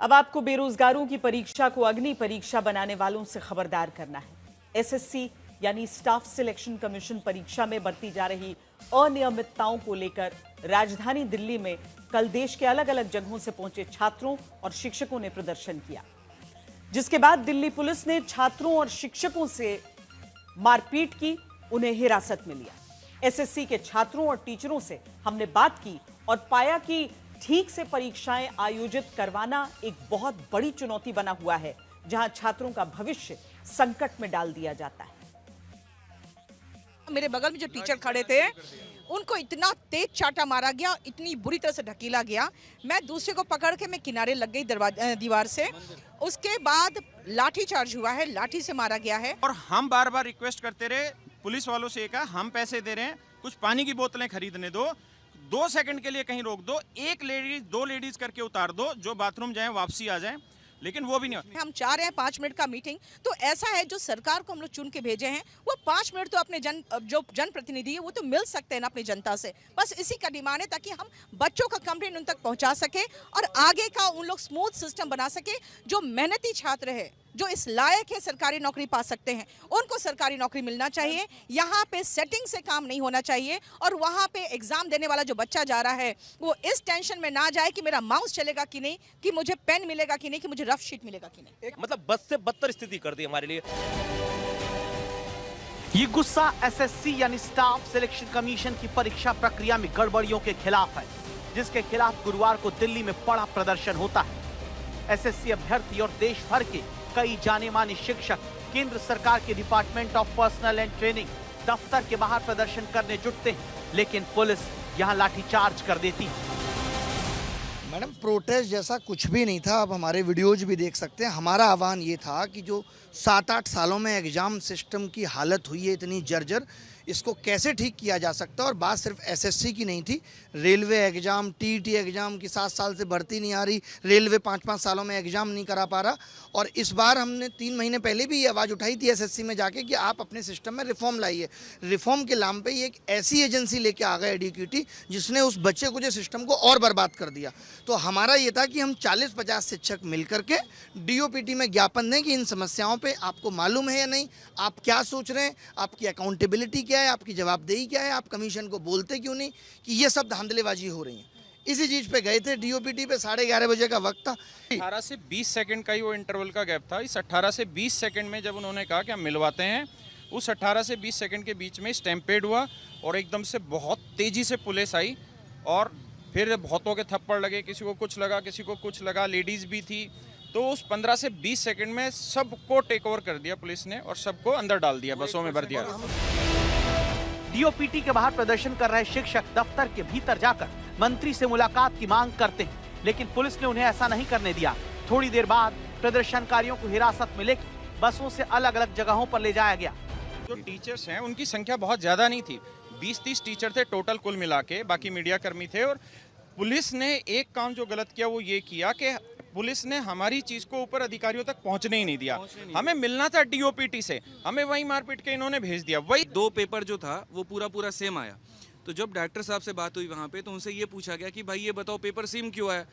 अब आपको बेरोजगारों की परीक्षा को अग्नि परीक्षा बनाने वालों से खबरदार करना है। एसएससी यानी स्टाफ सिलेक्शन कमीशन परीक्षा में बरती जा रही अनियमितताओं को लेकर राजधानी दिल्ली में कल देश के अलग अलग जगहों से पहुंचे छात्रों और शिक्षकों ने प्रदर्शन किया, जिसके बाद दिल्ली पुलिस ने छात्रों और शिक्षकों से मारपीट की, उन्हें हिरासत में लिया। एसएससी के छात्रों और टीचरों से हमने बात की और पाया कि ठीक से परीक्षाएं आयोजित करवाना एक बहुत बड़ी चुनौती बना हुआ है, जहां छात्रों का भविष्य संकट में डाल दिया जाता है। मेरे बगल में जो टीचर खड़े थे उनको इतना तेज चाटा मारा गया, इतनी बुरी तरह से ढकेला गया, मैं दूसरे को पकड़ के मैं किनारे लग गई दीवार से। उसके बाद लाठी चार्ज हुआ है, लाठी से मारा गया है। और हम बार बार रिक्वेस्ट करते रहे पुलिस वालों से, कहा हम पैसे दे रहे हैं, कुछ पानी की बोतलें खरीदने दो, 2 सेकंड के लिए कहीं रोक दो, एक लेडीज 2 लेडीज करके उतार दो, जो बाथरूम जाएं वापसी आ जाएं, लेकिन वो भी नहीं। हम चाह रहे हैं 5 मिनट का मीटिंग, तो ऐसा है जो सरकार को हम लोग चुन के भेजे हैं वो 5 मिनट तो अपने जो जनप्रतिनिधि है वो तो मिल सकते हैं ना अपनी जनता से। बस इसी का डिमांड है ताकि हम बच्चों का कंप्लेंट उन तक पहुंचा सके और आगे का उन लोग स्मूथ सिस्टम बना सके। जो मेहनती छात्र है, जो इस लायक है सरकारी नौकरी पा सकते हैं, उनको सरकारी नौकरी मिलना चाहिए। यहाँ पे सेटिंग से काम नहीं होना चाहिए और वहाँ पे एग्जाम देने वाला जो बच्चा जा रहा है वो इस टेंशन में ना जाए कि मेरा माउस चलेगा कि नहीं, कि मुझे पेन मिलेगा कि नहीं, कि मुझे रफ शीट मिलेगा कि नहीं। मतलब बद से बदतर स्थिति कर दी हमारे लिए। ये गुस्सा एसएससी यानी स्टाफ सिलेक्शन कमीशन की परीक्षा प्रक्रिया में गड़बड़ियों के खिलाफ है, जिसके खिलाफ गुरुवार को दिल्ली में बड़ा प्रदर्शन होता है। एसएससी अभ्यर्थी और देश भर के कई जाने माने शिक्षक केंद्र सरकार के department of personal and training दफ्तर के बाहर प्रदर्शन करने जुटते हैं, लेकिन पुलिस यहां लाठीचार्ज कर देती है। मैडम, प्रोटेस्ट जैसा कुछ भी नहीं था। आप हमारे वीडियोज भी देख सकते हैं। हमारा आह्वान ये था कि जो 7-8 सालों में एग्ज़ाम सिस्टम की हालत हुई है इतनी जर्जर, इसको कैसे ठीक किया जा सकता है। और बात सिर्फ एसएससी की नहीं थी, रेलवे एग्ज़ाम, टीईटी एग्ज़ाम की 7 साल से भर्ती नहीं आ रही, रेलवे 5-5 सालों में एग्ज़ाम नहीं करा पा रहा। और इस बार हमने 3 महीने पहले भी ये आवाज़ उठाई थी एसएससी में जाके कि आप अपने सिस्टम में रिफॉर्म लाइए। रिफॉर्म के नाम पे ये एक ऐसी एजेंसी लेके आ गए एडीक्यूटी, जिसने उस बच्चे को जो सिस्टम को और बर्बाद कर दिया। तो हमारा ये था कि हम 40-50 शिक्षक मिल करके डीओपीटी में ज्ञापन दें कि इन समस्याओं पे आपको मालूम है या नहीं, आप क्या सोच रहे हैं, आपकी अकाउंटेबिलिटी क्या है, आपकी जवाबदेही क्या है, आप कमीशन को बोलते क्यों नहीं कि ये सब धांधलेबाजी हो रही है। इसी चीज़ पे गए थे डीओपीटी पे। 11:30 बजे का वक्त था। 18 से 20 सेकंड का ही वो इंटरवल का गैप था। इस 18 से 20 सेकंड में जब उन्होंने कहा कि हम मिलवाते हैं, उस 18 से 20 सेकंड के बीच में स्टैम्पेड हुआ और एकदम से बहुत तेज़ी से पुलिस आई और फिर बहुतों के थप्पड़ लगे, किसी को कुछ लगा, किसी को कुछ लगा, लेडीज़ भी थी। तो उस 15 से 20 सेकंड में सबको टेक ओवर कर दिया पुलिस ने और सबको अंदर डाल दिया, बसों में भर दिया। डीओपीटी के बाहर प्रदर्शन कर रहे शिक्षक दफ्तर के भीतर जाकर मंत्री से मुलाकात की मांग करते हैं, लेकिन पुलिस ने उन्हें ऐसा नहीं करने दिया। थोड़ी देर बाद प्रदर्शनकारियों को हिरासत में लेकर बसों से अलग अलग जगहों पर ले जाया गया। जो टीचर्स हैं उनकी संख्या बहुत ज़्यादा नहीं थी, 20-30 टीचर थे टोटल कुल मिला के, बाकी मीडिया कर्मी थे। और पुलिस ने एक काम जो गलत किया वो ये किया कि पुलिस ने हमारी चीज़ को ऊपर अधिकारियों तक पहुंचने ही नहीं दिया। हमें मिलना था डीओपीटी से, हमें वहीं मारपीट के इन्होंने भेज दिया। वही 2 पेपर जो था वो पूरा सेम आया। तो जब डायरेक्टर साहब से बात हुई वहाँ पे, तो उनसे ये पूछा गया कि भाई ये बताओ पेपर सेम क्यों आया।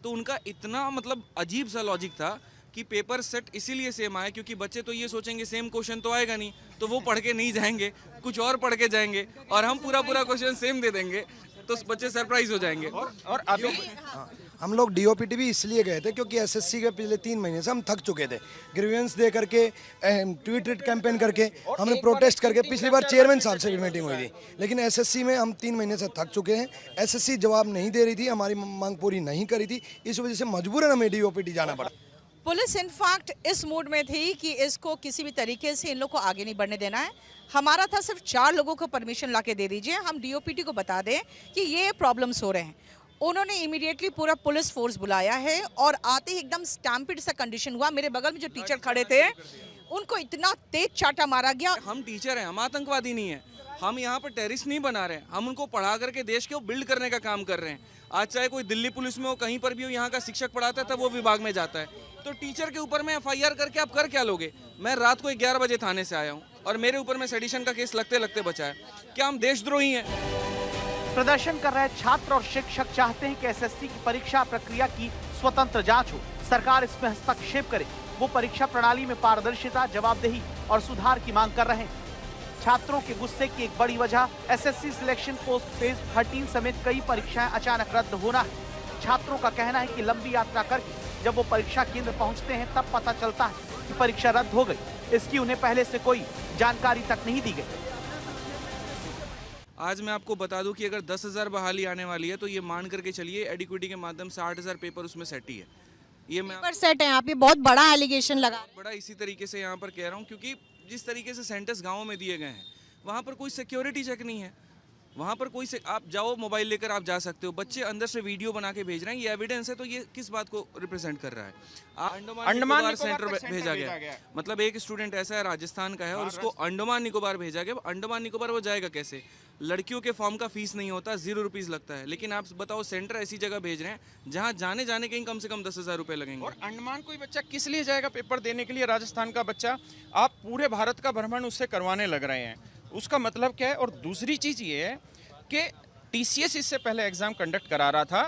तो उनका इतना मतलब अजीब सा लॉजिक था कि पेपर सेट इसीलिए सेम आया क्योंकि बच्चे तो ये सोचेंगे सेम क्वेश्चन तो आएगा नहीं, तो वो पढ़ के नहीं जाएंगे, कुछ और पढ़ के जाएंगे और हम पूरा क्वेश्चन सेम दे देंगे, तो बच्चे सरप्राइज हो जाएंगे। और अभी हम लोग डीओपीटी भी इसलिए गए थे क्योंकि एसएससी के पिछले 3 महीने से हम थक चुके थे। ग्रीवेंस दे करके, ट्वीट कैंपेन करके, हमने प्रोटेस्ट करके, पिछली बार चेयरमैन साहब से भी मीटिंग हुई थी, लेकिन एसएससी में हम 3 महीने से थक चुके हैं। एसएससी जवाब नहीं दे रही थी, हमारी मांग पूरी नहीं करी थी, इस वजह से मजबूरन हमें डीओपीटी जाना पड़ा। पुलिस इनफैक्ट इस मूड में थी कि इसको किसी भी तरीके से इन लोग को आगे नहीं बढ़ने देना है। हमारा था सिर्फ 4 लोगों को परमिशन लाके दे दीजिए, हम डीओपीटी को बता दें कि ये प्रॉब्लम्स हो रहे हैं। उन्होंने इमीडिएटली पूरा पुलिस फोर्स बुलाया है और आते ही एकदम स्टैम्पिड सा कंडीशन हुआ। मेरे बगल में जो टीचर खड़े थे उनको इतना तेज चाटा मारा गया। हम टीचर हैं, हम आतंकवादी नहीं है, हम यहाँ पर टेररिस्ट नहीं बना रहे हैं, हम उनको पढ़ा करके देश को बिल्ड करने का काम कर रहे हैं। आज चाहे कोई दिल्ली पुलिस में हो, कहीं पर भी हो, यहाँ का शिक्षक पढ़ाता है तब वो विभाग में जाता है, तो टीचर के ऊपर में एफआईआर करके आप कर क्या लोगे। मैं रात को 11 बजे थाने से आया हूँ और मेरे ऊपर में सेडिशन का केस लगते लगते बचा है। क्या हम देशद्रोही हैं? प्रदर्शन कर रहे छात्र और शिक्षक चाहते हैं कि एसएससी की परीक्षा प्रक्रिया की स्वतंत्र जांच हो, सरकार इसमें हस्तक्षेप करे, वो परीक्षा प्रणाली में पारदर्शिता, जवाबदेही और सुधार की मांग कर रहे हैं। छात्रों के गुस्से की एक बड़ी वजह एसएससी सिलेक्शन पोस्ट फेज 13 समेत कई परीक्षाएं अचानक रद्द होना है। छात्रों का कहना है कि लंबी यात्रा करके जब वो परीक्षा केंद्र पहुंचते हैं तब पता चलता है कि परीक्षा रद्द हो गई। इसकी उन्हें पहले से कोई जानकारी तक नहीं दी गई। आज मैं आपको बता दूं कि अगर 10,000 बहाली आने वाली है तो ये मान करके चलिए एडिक्विटी के माध्यम से 8,000 पेपर उसमें सेट ही है। ये मैं पेपर सेट है, आप ये बहुत बड़ा एलिगेशन लगा। बड़ा इसी तरीके से यहाँ पर कह रहा हूँ क्योंकि जिस तरीके से सेंटर्स गाँव में दिए गए हैं वहाँ पर कोई सिक्योरिटी चेक नहीं है। वहाँ पर कोई से आप जाओ मोबाइल लेकर आप जा सकते हो, बच्चे अंदर से वीडियो बना के भेज रहे हैं, ये एविडेंस है। तो ये किस बात को रिप्रेजेंट कर रहा है? अंडमान निकोबार सेंटर भेजा गया, मतलब एक स्टूडेंट ऐसा है राजस्थान का है और उसको अंडमान निकोबार भेजा गया। अंडमान निकोबार वो जाएगा कैसे? लड़कियों के फॉर्म का फीस नहीं होता, 0 रुपीज़ लगता है, लेकिन आप बताओ सेंटर ऐसी जगह भेज रहे हैं जहाँ जाने के कम से कम 10,000 रुपये लगेंगे। और अंडमान कोई बच्चा किस लिए जाएगा पेपर देने के लिए? राजस्थान का बच्चा, आप पूरे भारत का भ्रमण उससे करवाने लग रहे हैं, उसका मतलब क्या है? और दूसरी चीज़ ये है कि टीसीएस इससे पहले एग्जाम कंडक्ट करा रहा था,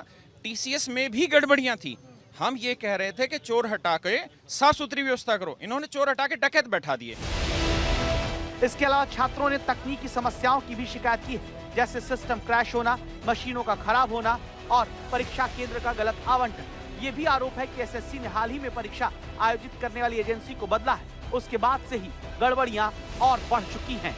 टीसीएस में भी गड़बड़ियां थी। हम ये कह रहे थे कि चोर हटा के साफ सुथरी व्यवस्था करो, इन्होंने चोर हटा के डकैत बैठा दिए। इसके अलावा छात्रों ने तकनीकी समस्याओं की भी शिकायत की है, जैसे सिस्टम क्रैश होना, मशीनों का खराब होना और परीक्षा केंद्र का गलत आवंटन। ये भी आरोप है कि एसएससी ने हाल ही में परीक्षा आयोजित करने वाली एजेंसी को बदला है, उसके बाद से ही गड़बड़ियां और बढ़ चुकी हैं।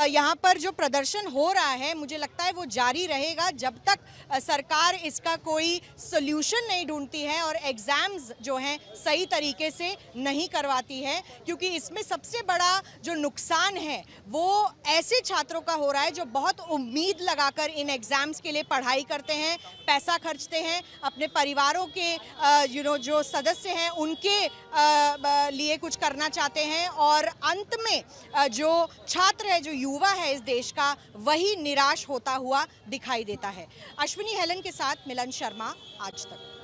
यहाँ पर जो प्रदर्शन हो रहा है मुझे लगता है वो जारी रहेगा जब तक सरकार इसका कोई सोल्यूशन नहीं ढूंढती है और एग्ज़ाम्स जो हैं सही तरीके से नहीं करवाती है, क्योंकि इसमें सबसे बड़ा जो नुकसान है वो ऐसे छात्रों का हो रहा है जो बहुत उम्मीद लगाकर इन एग्ज़ाम्स के लिए पढ़ाई करते हैं, पैसा खर्चते हैं, अपने परिवारों के जो सदस्य हैं उनके लिए कुछ करना चाहते हैं और अंत में जो छात्र है, जो युवा है इस देश का, वही निराश होता हुआ दिखाई देता है। अश्विनी हेलन के साथ मिलन शर्मा, आज तक।